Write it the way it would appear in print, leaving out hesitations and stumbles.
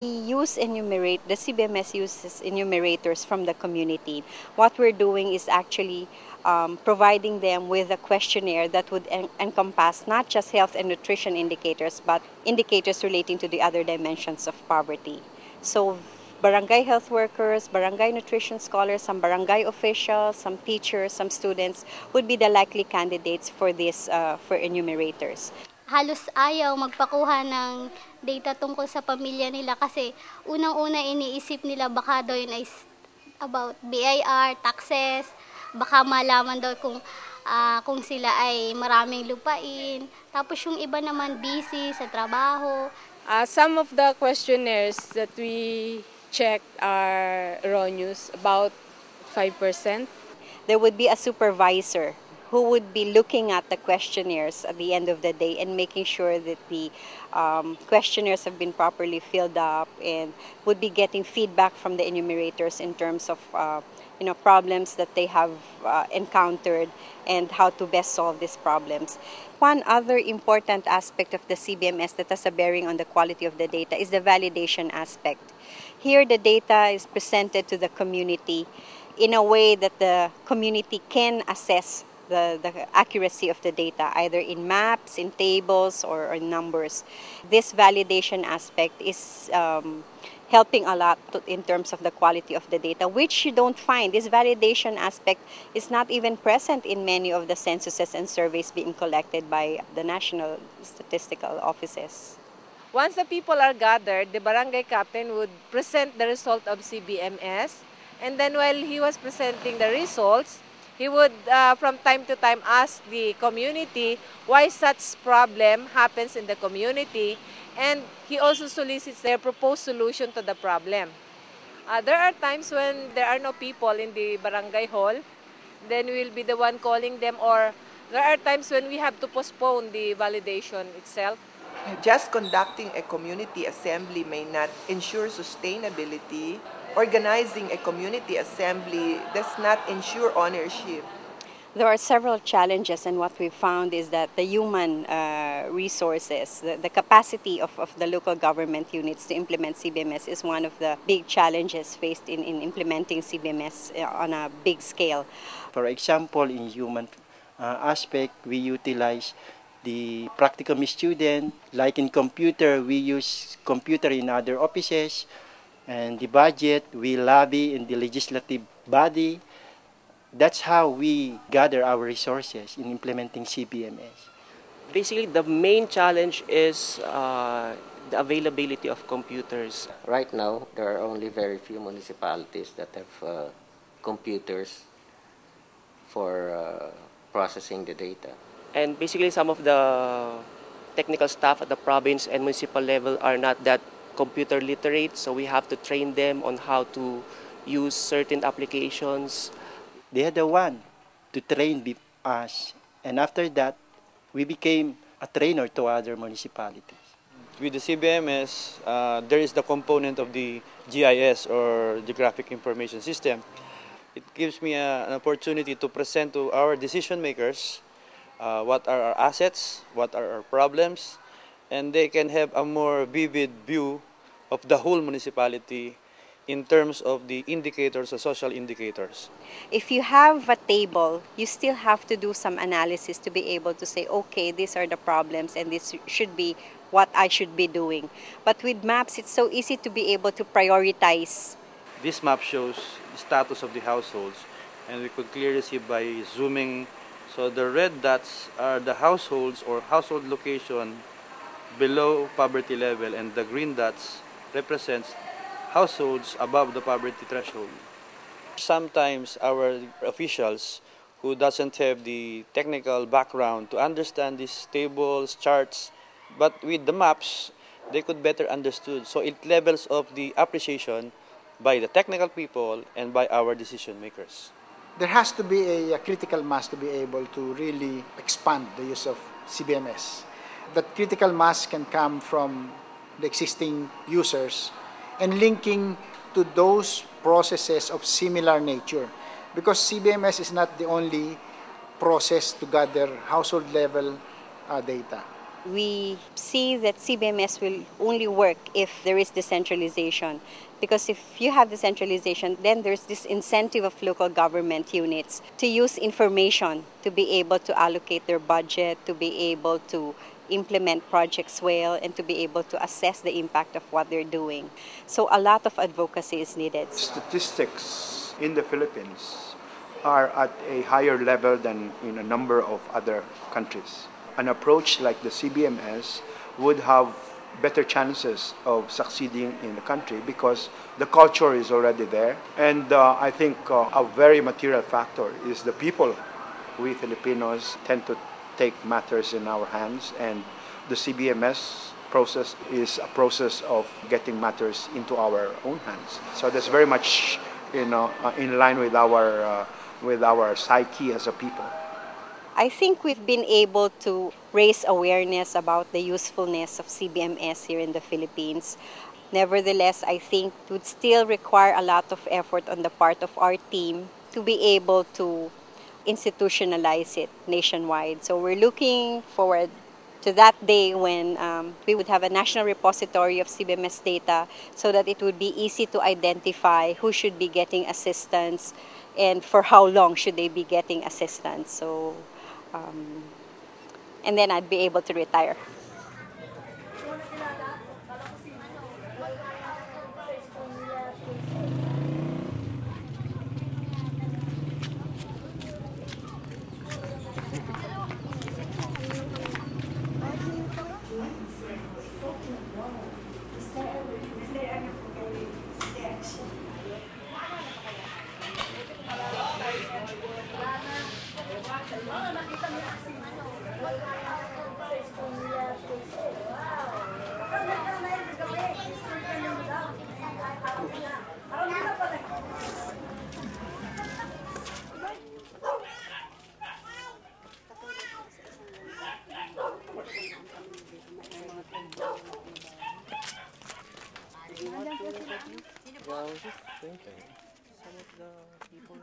The CBMS uses enumerators from the community. What we're doing is actually providing them with a questionnaire that would encompass not just health and nutrition indicators, but indicators relating to the other dimensions of poverty. So barangay health workers, barangay nutrition scholars, some barangay officials, some teachers, some students would be the likely candidates for this for enumerators. Halos ayaw magpakuha ng data tungkol sa pamilya nila kasi unang-una iniisip nila baka daw yun ay about BIR, taxes, baka malaman daw kung sila ay maraming lupain. Tapos yung iba naman busy sa trabaho. Some of the questionnaires that we checked are erroneous, about 5%. There would be a supervisor who would be looking at the questionnaires at the end of the day and making sure that the questionnaires have been properly filled up, and would be getting feedback from the enumerators in terms of problems that they have encountered and how to best solve these problems. One other important aspect of the CBMS that has a bearing on the quality of the data is the validation aspect. Here, the data is presented to the community in a way that the community can assess the accuracy of the data, either in maps, in tables, or numbers. This validation aspect is helping a lot in terms of the quality of the data, which you don't find. This validation aspect is not even present in many of the censuses and surveys being collected by the national statistical offices. Once the people are gathered, the barangay captain would present the result of CBMS, and then while he was presenting the results, he would, from time to time, ask the community why such problem happens in the community, and he also solicits their proposed solution to the problem. There are times when there are no people in the barangay hall, then we will be the one calling them, or there are times when we have to postpone the validation itself. Just conducting a community assembly may not ensure sustainability. Organizing a community assembly does not ensure ownership. There are several challenges, and what we found is that the human resources, the capacity of the local government units to implement CBMS is one of the big challenges faced in implementing CBMS on a big scale. For example, in human aspect, we utilize the practicum student. Like in computer, we use computer in other offices. And the budget, we lobby in the legislative body. That's how we gather our resources in implementing CBMS. Basically, the main challenge is the availability of computers. Right now, there are only very few municipalities that have computers for processing the data. And basically, some of the technical staff at the province and municipal level are not that computer literate, so we have to train them on how to use certain applications. They are the one to train us, and after that, we became a trainer to other municipalities. With the CBMS, there is the component of the GIS, or Geographic Information System. It gives me an opportunity to present to our decision makers what are our assets, what are our problems, and they can have a more vivid view of the whole municipality in terms of the indicators, the social indicators. If you have a table, you still have to do some analysis to be able to say, okay, these are the problems and this should be what I should be doing. But with maps, it's so easy to be able to prioritize. This map shows the status of the households, and we could clearly see by zooming. So the red dots are the households or household location below poverty level, and the green dots represents households above the poverty threshold. Sometimes our officials who doesn't have the technical background to understand these tables, charts, but with the maps, they could better understood. So it levels of the appreciation by the technical people and by our decision makers. There has to be a critical mass to be able to really expand the use of CBMS. That critical mass can come from the existing users and linking to those processes of similar nature, because CBMS is not the only process to gather household level data. We see that CBMS will only work if there is decentralization. Because if you have decentralization, then there's this incentive of local government units to use information to be able to allocate their budget, to be able to implement projects well, and to be able to assess the impact of what they're doing. So a lot of advocacy is needed. Statistics in the Philippines are at a higher level than in a number of other countries. An approach like the CBMS would have better chances of succeeding in the country because the culture is already there. And I think a very material factor is the people. We Filipinos tend to take matters in our hands, and the CBMS process is a process of getting matters into our own hands. So that's very much in line with our psyche as a people. I think we've been able to raise awareness about the usefulness of CBMS here in the Philippines. Nevertheless, I think it would still require a lot of effort on the part of our team to be able to institutionalize it nationwide. So we're looking forward to that day when we would have a national repository of CBMS data so that it would be easy to identify who should be getting assistance and for how long should they be getting assistance. So, and then I'd be able to retire. Yeah, I was just thinking, some of the people